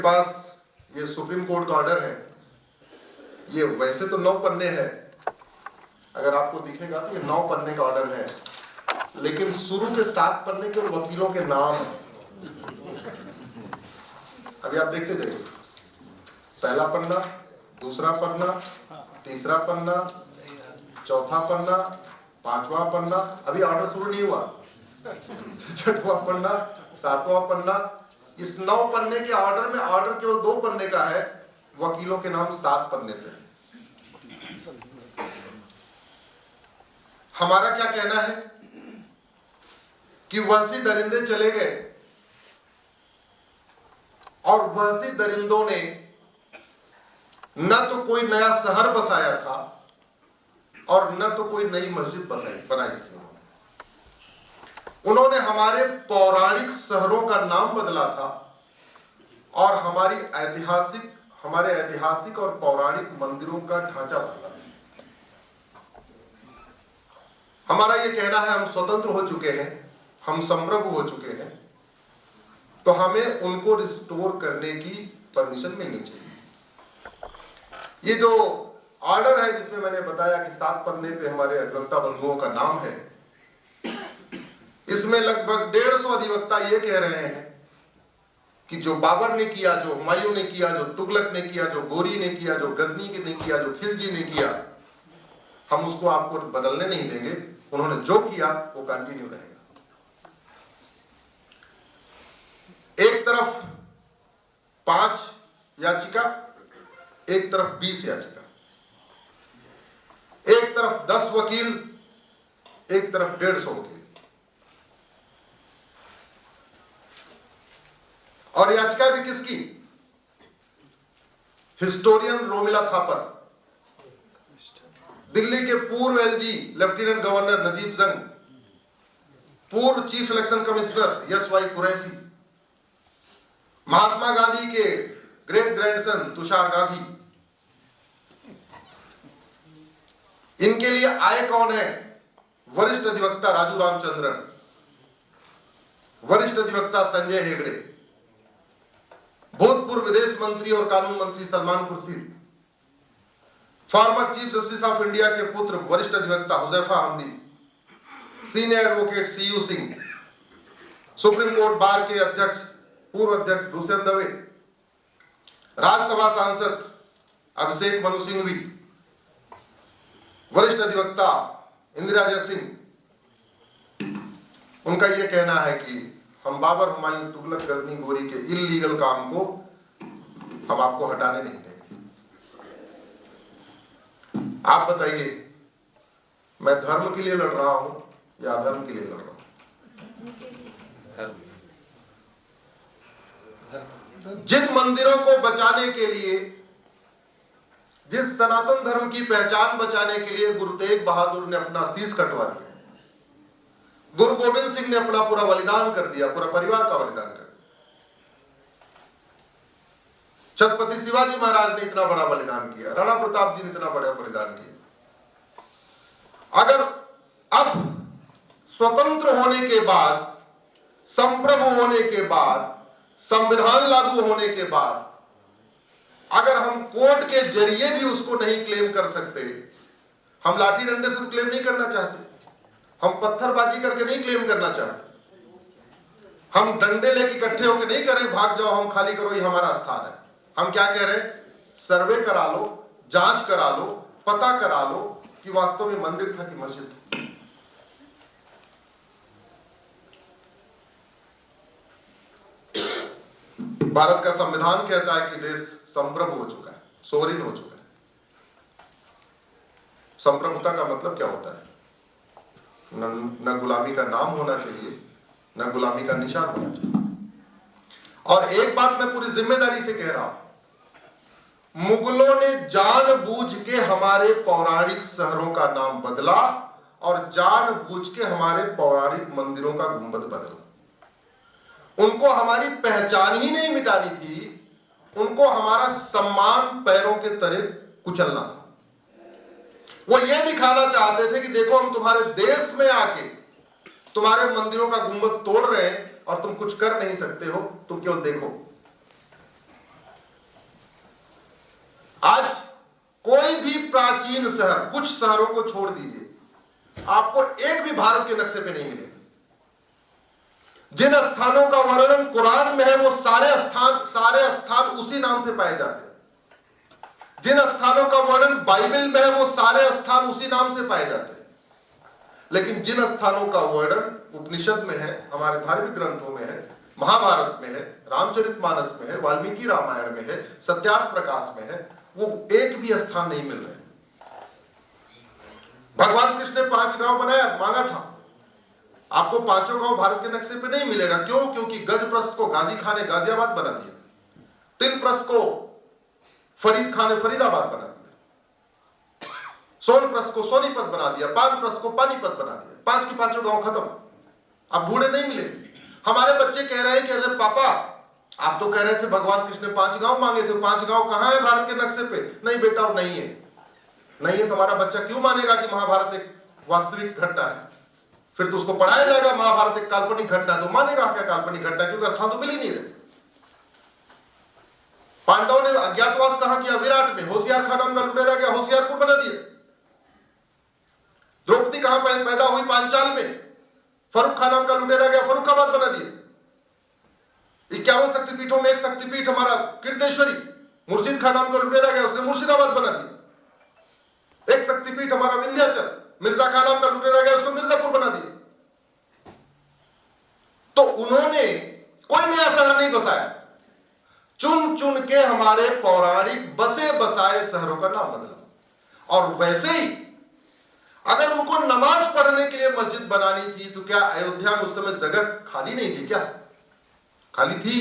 पास ये supreme court का order है। ये वैसे तो 9 पन्ने है, अगर आपको दिखेगा तो ये 9 पन्ने का ऑर्डर है, लेकिन शुरू के 7 पन्ने के वकीलों के नाम है। अभी आप देखते जाइए, पहला पन्ना, दूसरा पन्ना, तीसरा पन्ना, चौथा पन्ना, पांचवा पन्ना, अभी ऑर्डर शुरू नहीं हुआ, छठवां पन्ना, सातवां पन्ना। इस 9 पन्ने के ऑर्डर में ऑर्डर केवल 2 पन्ने का है, वकीलों के नाम 7 पन्ने पे। हमारा क्या कहना है कि वहशी दरिंदे चले गए और वहशी दरिंदों ने न तो कोई नया शहर बसाया था और न तो कोई नई मस्जिद बनाई थी। उन्होंने हमारे पौराणिक शहरों का नाम बदला था और हमारे ऐतिहासिक और पौराणिक मंदिरों का ढांचा बदला था। हमारा यह कहना है, हम स्वतंत्र हो चुके हैं, हम संप्रभु हो चुके हैं, तो हमें उनको रिस्टोर करने की परमिशन मिलनी चाहिए। ये जो ऑर्डर है जिसमें मैंने बताया कि 7 पन्ने पे हमारे अधिवक्ता बंधुओं का नाम है, इसमें लगभग 150 अधिवक्ता ये कह रहे हैं कि जो बाबर ने किया, जो हुमायूं ने किया, जो तुगलक ने किया, जो गोरी ने किया, जो गजनी ने किया, जो खिलजी ने किया, हम उसको आपको बदलने नहीं देंगे। उन्होंने जो किया वो कंटिन्यू रहेगा। एक तरफ 5 याचिका, एक तरफ 20 याचिका, एक तरफ 10 वकील, एक तरफ 150 वकील। और याचिका भी किसकी? हिस्टोरियन रोमिला थापर, दिल्ली के पूर्व LG lieutenant governor Najeeb Jung, पूर्व chief election commissioner S Y Quraishi, Mahatma Gandhi के ग्रेट ग्रैंडसन तुषार गांधी। इनके लिए आए कौन है? वरिष्ठ अधिवक्ता राजू रामचंद्रन, वरिष्ठ अधिवक्ता संजय हेगड़े, भूतपूर्व विदेश मंत्री और कानून मंत्री Salman Khurshid, former chief justice of India के पुत्र वरिष्ठ अधिवक्ता Huzefa Ahmadi, senior advocate C U Singh, supreme court bar के अध्यक्ष पूर्व अध्यक्ष दुष्यंत दवे, राज्यसभा सांसद अभिषेक मनु सिंघवी, वरिष्ठ अधिवक्ता इंदिरा जयसिंह। उनका यह कहना है कि हम बाबर, हुमायूं, तुगलक, गजनी, गोरी के इल्लीगल काम को हम आपको हटाने नहीं देंगे। आप बताइए, मैं धर्म के लिए लड़ रहा हूं या अधर्म के लिए लड़ रहा हूं? जिन मंदिरों को बचाने के लिए, जिस सनातन धर्म की पहचान बचाने के लिए गुरु तेग बहादुर ने अपना शीश कटवा दिया, गुरु गोविंद सिंह ने अपना पूरा बलिदान कर दिया, पूरा परिवार का बलिदान कर दिया, छत्रपति शिवाजी महाराज ने इतना बड़ा बलिदान किया, राणा प्रताप जी ने इतना बड़ा बलिदान किया। अगर अब स्वतंत्र होने के बाद, संप्रभु होने के बाद, संविधान लागू होने के बाद, अगर हम कोर्ट के जरिए भी उसको नहीं क्लेम कर सकते, हम लाठी डंडे से क्लेम नहीं करना चाहते, हम पत्थरबाजी करके नहीं क्लेम करना चाहते, हम डंडे लेके इकट्ठे होकर नहीं करें भाग जाओ हम खाली करो ये हमारा स्थान है। हम क्या कह रहे हैं? सर्वे करा लो, जांच करा लो, पता करा लो कि वास्तव में मंदिर था कि मस्जिद था। भारत का संविधान कहता है कि देश संप्रभु हो चुका है, सोवरेन हो चुका है। संप्रभुता का मतलब क्या होता है? न गुलामी का नाम होना चाहिए, न गुलामी का निशान होना चाहिए। और एक बात मैं पूरी जिम्मेदारी से कह रहा हूं, मुगलों ने जानबूझ के हमारे पौराणिक शहरों का नाम बदला और जानबूझ के हमारे पौराणिक मंदिरों का गुंबद बदला। उनको हमारी पहचान ही नहीं मिटानी थी, उनको हमारा सम्मान पैरों के तले कुचलना था। वो ये दिखाना चाहते थे कि देखो हम तुम्हारे देश में आके तुम्हारे मंदिरों का गुंबद तोड़ रहे हैं और तुम कुछ कर नहीं सकते हो, तुम केवल देखो। प्राचीन शहर, कुछ शहरों को छोड़ दीजिए, आपको एक भी भारत के नक्शे पे नहीं मिलेगा। जिन स्थानों का वर्णन कुरान में है वो सारे स्थान उसी नाम से पाए जाते हैं। जिन स्थानों का वर्णन बाइबल में है वो सारे स्थान उसी नाम से पाए जाते हैं। लेकिन जिन स्थानों का वर्णन उपनिषद में है, हमारे धार्मिक ग्रंथों में है, महाभारत में है, रामचरितमानस में है, वाल्मीकि रामायण में है, सत्यार्थ प्रकाश में है, वो एक भी स्थान नहीं मिल रहे। भगवान कृष्ण ने 5 गांव बनाया, मांगा था, आपको 5 गांव भारत के नक्शे पे नहीं मिलेगा। क्यों? क्योंकि गजप्रस्थ को गाजी खान ने गाजियाबाद बना दिया, 3 प्रस्थ को फरीद खान ने फरीदाबाद बना दिया, सोनप्रस्थ को सोनीपत बना दिया, 5 प्रस्थ को पानीपत बना दिया। 5 की 5 गांव खत्म, अब ढूंढे नहीं मिले। हमारे बच्चे कह रहे हैं कि अरे पापा, आप तो कह रहे थे भगवान कृष्ण ने 5 गांव मांगे थे, 5 गांव कहां है भारत के नक्शे पे? नहीं बेटा, वो नहीं है। नहीं है, तुम्हारा बच्चा क्यों मानेगा कि महाभारत एक वास्तविक घटना है? फिर तो उसको पढ़ाया जाएगा महाभारत एक काल्पनिक घटना है, तो मानेगा क्या काल्पनिक घटना? क्योंकि स्थान तो मिल ही नहीं रहे। पांडवों ने अज्ञातवास कहां किया? विराट में। होशियार खान नाम का लुटेरा गया, होशियारपुर बना दिया। द्रौपदी कहां पैदा हुई? पांचाल में। फर्रुख खान नाम का लुटेरा गया, फर्रुखाबाद बना दिया। 51 शक्तिपीठों में एक शक्तिपीठ हमारा कीर्तेश्वरी, मुर्शिद खान नाम का लुटेरा गया, उसने मुर्शिदाबाद बना दिया। एक शक्तिपीठ हमारा विंध्याचल, मिर्जा खान नाम का लुटेरा गया, उसको मिर्जापुर बना दिया। तो उन्होंने कोई नया शहर नहीं बसाया, चुन चुन के हमारे पौराणिक बसे बसाए शहरों का नाम बदला। और वैसे ही अगर उनको नमाज पढ़ने के लिए मस्जिद बनानी थी तो क्या अयोध्या में उस समय जगह खाली नहीं थी? क्या खाली थी?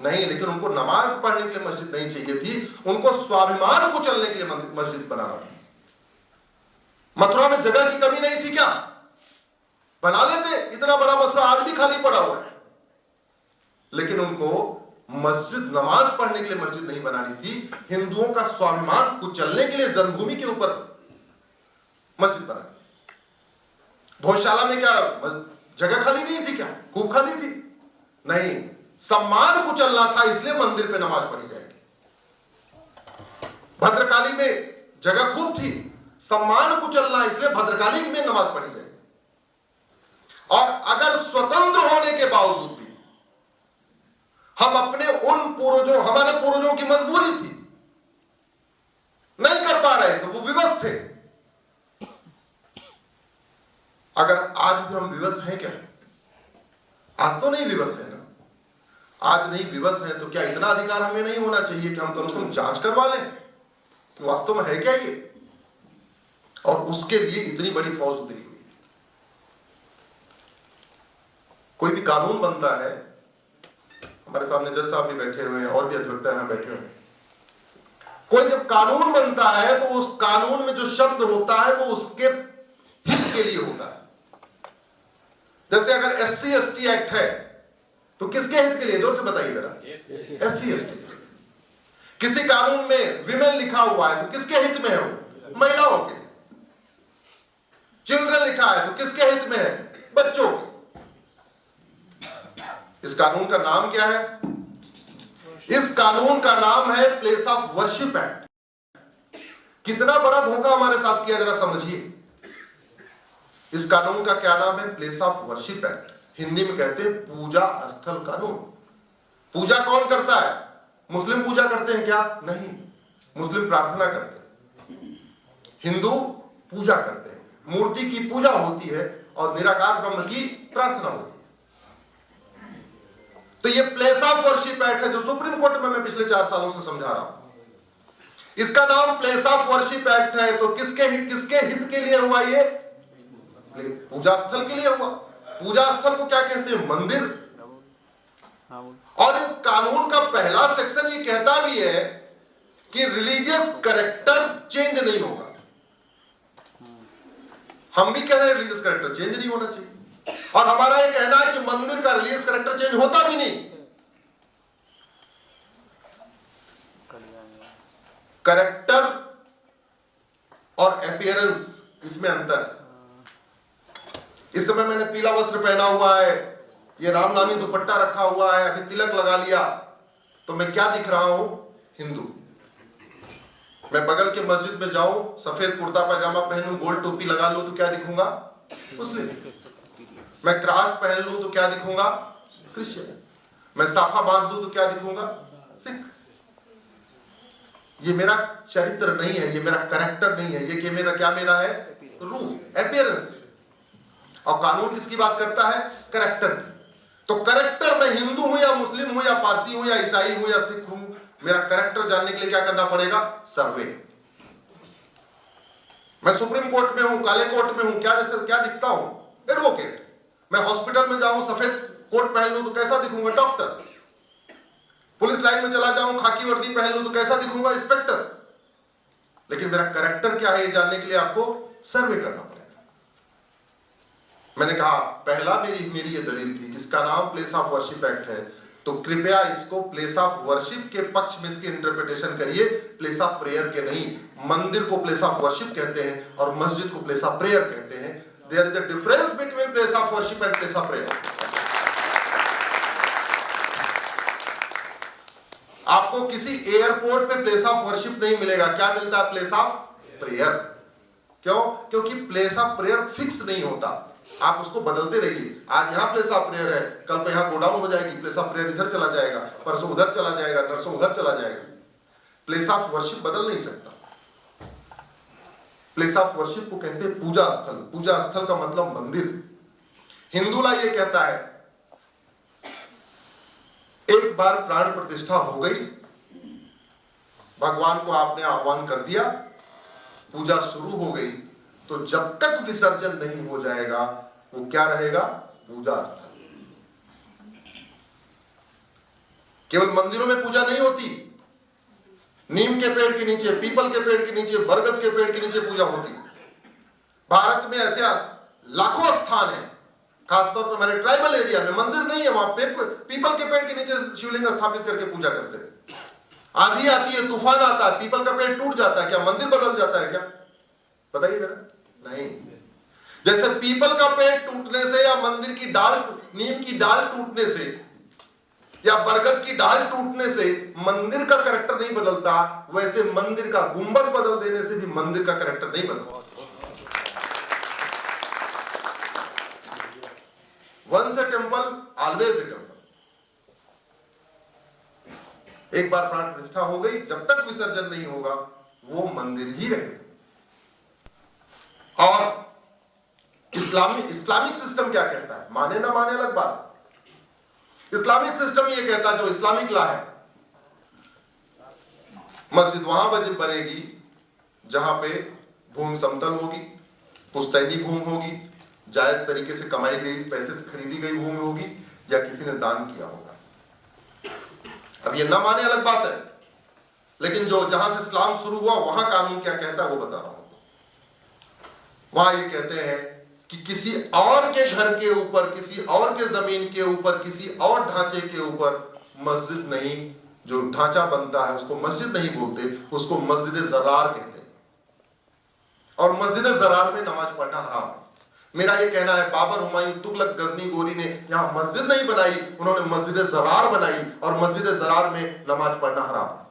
नहीं, लेकिन उनको नमाज पढ़ने के लिए मस्जिद नहीं चाहिए थी, उनको स्वाभिमान को चलने के लिए मस्जिद बनाना था। मथुरा में जगह की कमी नहीं थी क्या? बना लेते, इतना बड़ा मथुरा आज भी खाली पड़ा हुआ है। लेकिन उनको मस्जिद, नमाज पढ़ने के लिए मस्जिद नहीं बनानी थी, हिंदुओं का स्वाभिमान कुचलने के लिए जन्मभूमि के ऊपर मस्जिद बनानी। भोजशाला में क्या जगह खाली नहीं थी? क्या खूब खाली थी? नहीं, सम्मान कुचलना था, इसलिए मंदिर पे नमाज पढ़ी जाएगी। भद्रकाली में जगह खूब थी, सम्मान कुचलना, इसलिए भद्रकाली में नमाज पढ़ी जाएगी। और अगर स्वतंत्र होने के बावजूद भी हम अपने उन पूर्वजों, हमारे पूर्वजों की मजबूरी थी, नहीं कर पा रहे थे, वो विवश थे। अगर आज भी हम विवश हैं क्या? आज तो नहीं विवश है ना। आज नहीं विवश है तो क्या इतना अधिकार हमें नहीं होना चाहिए कि हम कम से कम जांच करवा लें कि वास्तव में है क्या ये? और उसके लिए इतनी बड़ी फौज उतरी हुई। कोई भी कानून बनता है, हमारे सामने जज साहब भी बैठे हुए हैं और भी अधिवक्ता यहां बैठे हुए हैं। कोई जब कानून बनता है तो उस कानून में जो शब्द होता है वो उसके हित के लिए होता है। जैसे अगर SC/ST एक्ट है तो किसके हित के लिए? जोर से बताइए जरा। SC/ST। किसी कानून में विमेन लिखा हुआ है तो किसके हित में है? वो महिलाओं के। चिल्ड्रन लिखा है तो किसके हित में है? बच्चों के। इस कानून का नाम क्या है? इस कानून का नाम है प्लेस ऑफ वर्शिप एक्ट। कितना बड़ा धोखा हमारे साथ किया, जरा समझिए। इस कानून का क्या नाम है? Place of worship act. Hindi में कहते हैं पूजा स्थल कानून। पूजा कौन करता है? मुस्लिम पूजा करते हैं क्या? नहीं, मुस्लिम प्रार्थना करते हैं, हिंदू पूजा करते हैं। मूर्ति की पूजा होती है और निराकार ब्रह्म की प्रार्थना होती है। तो ये प्लेस ऑफ वर्शिप एक्ट है जो सुप्रीम कोर्ट में मैं पिछले 4 सालों से समझा रहा हूं। इसका नाम प्लेस ऑफ वर्शिप एक्ट है तो किसके हित के लिए हुआ? ये पूजा स्थल के लिए हुआ। पूजा स्थल को क्या कहते हैं? मंदिर। और इस कानून का पहला सेक्शन ये कहता भी है कि रिलीजियस कैरेक्टर चेंज नहीं होगा। हम भी कह रहे हैं रिलीजियस कैरेक्टर चेंज नहीं होना चाहिए, और हमारा ये कहना है कि मंदिर का रिलीजियस कैरेक्टर चेंज होता भी नहीं। कैरेक्टर और अपीयरेंस, इसमें अंतर है। इस समय मैंने पीला वस्त्र पहना हुआ है, ये रामनामी दुपट्टा रखा हुआ है, अभी तिलक लगा लिया, तो मैं क्या दिख रहा हूं? हिंदू। मैं बगल के मस्जिद में जाऊं, सफेद कुर्ता पैजामा पहनूं, गोल टोपी लगा लूं तो क्या दिखूंगा? मुस्लिम। मैं क्रॉस पहन लूं तो क्या दिखूंगा? क्रिश्चियन। मैं साफा बांध दूं तो क्या दिखूंगा? सिख। ये मेरा चरित्र नहीं है, ये मेरा कैरेक्टर नहीं है, ये कि मेरा क्या मेरा है? रूप, अपीयरेंस। और कानून किसकी बात करता है? कैरेक्टर की। तो कैरेक्टर में हिंदू हूं या मुस्लिम हूं या पारसी हूं या ईसाई हूं या सिख हूं, मेरा कैरेक्टर जानने के लिए क्या करना पड़ेगा? सर्वे। मैं सुप्रीम कोर्ट में हूं, काले कोर्ट में हूं, क्या दिखता हूं? एडवोकेट। मैं हॉस्पिटल में जाऊं, सफेद कोट पहन लूं तो कैसा दिखूंगा? डॉक्टर। पुलिस लाइन में चला जाऊं, खाकी वर्दी पहन लूं तो कैसा दिखूंगा? इंस्पेक्टर। लेकिन मेरा कैरेक्टर क्या है ये जानने के लिए आपको सर्वे करना पड़ेगा। मैंने कहा पहला मेरी ये दलील थी, इसका नाम प्लेस ऑफ वर्शिप एक्ट है, तो कृपया इसको प्लेस ऑफ वर्शिप के पक्ष में इसकी इंटरप्रिटेशन करिए, प्लेस ऑफ प्रेयर के नहीं। मंदिर को प्लेस ऑफ वर्शिप कहते हैं और मस्जिद को प्लेस ऑफ प्रेयर कहते हैं। There is a difference between place of worship and place of prayer. आपको किसी एयरपोर्ट पे प्लेस ऑफ वर्शिप नहीं मिलेगा, क्या मिलता है? Place of prayer. क्यों? क्योंकि प्लेस ऑफ प्रेयर फिक्स नहीं होता, आप उसको बदलते रहिए। आज यहां प्लेस ऑफ प्रेयर है, कल पे यहां गोडाउन हो जाएगी, प्लेस ऑफ प्रेयर इधर चला जाएगा, परसों उधर चला जाएगा, परसों उधर चला जाएगा। प्लेस ऑफ वर्शिप बदल नहीं सकता। प्लेस ऑफ वर्शिप को कहते हैं पूजा स्थल। पूजा स्थल का मतलब मंदिर। हिंदूला ये कहता है एक बार प्राण प्रतिष्ठा हो गई, भगवान को आपने आह्वान कर दिया, पूजा शुरू हो गई, तो जब तक विसर्जन नहीं हो जाएगा वो क्या रहेगा? पूजा स्थल। केवल मंदिरों में पूजा नहीं होती, नीम के पेड़ के नीचे, पीपल के पेड़ के नीचे, बरगद के पेड़ के नीचे पूजा होती। भारत में ऐसे लाखों स्थान है, खासतौर पर हमारे ट्राइबल एरिया में मंदिर नहीं है, वहां पे पीपल के पेड़ के नीचे शिवलिंग स्थापित करके पूजा करते हैं। आंधी आती है, तूफान आता है, पीपल का पेड़ टूट जाता है, क्या मंदिर बदल जाता है क्या? बताइए जरा। नहीं। जैसे पीपल का पेड़ टूटने से या मंदिर की डाल, नीम की डाल टूटने से या बरगद की डाल टूटने से मंदिर का कैरेक्टर नहीं बदलता, वैसे मंदिर का गुंबद बदल देने से भी मंदिर का कैरेक्टर नहीं बदलता। Once a temple always a temple. एक बार प्राण प्रतिष्ठा हो गई, जब तक विसर्जन नहीं होगा वो मंदिर ही रहेगा। और इस्लामिक सिस्टम क्या कहता है? माने ना माने अलग बात। इस्लामिक सिस्टम ये कहता है, जो इस्लामिक लॉ है, मस्जिद वहां बनेगी जहां पे भूमि समतल होगी, पुश्तैनी भूमि होगी, जायज तरीके से कमाई गई पैसे से खरीदी गई भूमि होगी, या किसी ने दान किया होगा। अब ये ना माने अलग बात है, लेकिन जो जहां से इस्लाम शुरू हुआ वहां कानून क्या कहता है वो बता रहा हूं। वहां ये कहते हैं कि किसी और के घर के ऊपर, किसी और के जमीन के ऊपर, किसी और ढांचे के ऊपर मस्जिद नहीं, जो ढांचा बनता है उसको मस्जिद नहीं बोलते, उसको मस्जिद ज़रार कहते हैं। और मस्जिद ज़रार में नमाज पढ़ना हराम है। मेरा ये कहना है, बाबर, हुमायूं, तुगलक, गजनी, गोरी ने यहां मस्जिद नहीं बनाई, उन्होंने मस्जिद ज़रार बनाई, और मस्जिद ज़रार में नमाज पढ़ना हराम है।